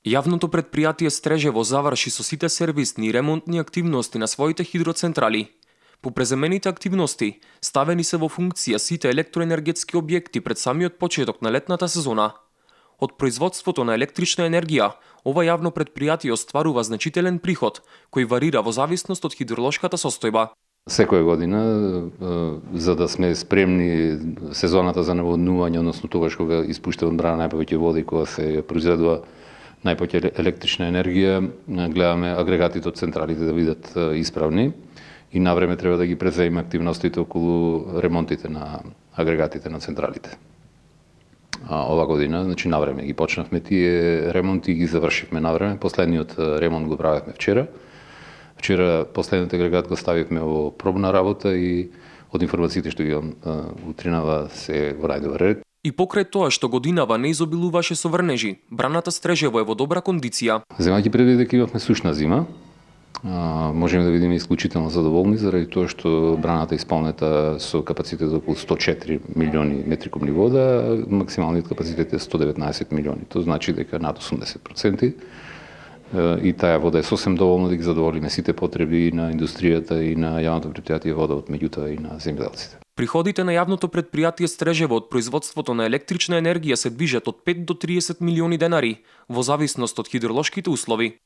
Јавното предпријатие Стрежево заврши со сите сервисни и ремонтни активности на своите хидроцентрали. По преземените активности, ставени се во функција сите електроенергетски објекти пред самиот почеток на летната сезона. Од производството на електрична енергија, ова јавно предпријатие остварува значителен приход, кој варира во зависност од хидролошката состојба. Секоја година, за да сме спремни сезоната за наводнување, односно тогаш кога испушта од брана најповеќе вода и кога се произведува најповеќе електрична енергија, гледаме агрегатите од централите да бидат исправни и навреме треба да ги преземеме активностите околу ремонтите на агрегатите на централите. Ова година, значи навреме ги почнавме тие ремонти и ги завршивме навреме. Последниот ремонт го правевме вчера. Вчера последниот агрегат го ставивме во пробна работа и од информациите што ги имам утринава се во најдобар ред. И покрај тоа што годинава не изобилуваше со врнежи, браната Стрежево е во добра кондиција. Земајќи предвид дека имавме сушна зима, можеме да видиме исклучително задоволни заради тоа што браната е исполнета со капацитет околу 104 милиони метри кубни вода, максималниот капацитет е 119 милиони. Тоа значи дека над 80%. И таа вода е сосем доволна да ги задоволиме сите потреби на индустријата и на јавното предпријатие вода, од меѓутоа и на земјоделците. Приходите на јавното предпријатие Стрежево од производството на електрична енергија се движат од 5 до 30 милиони денари, во зависност од хидролошките услови.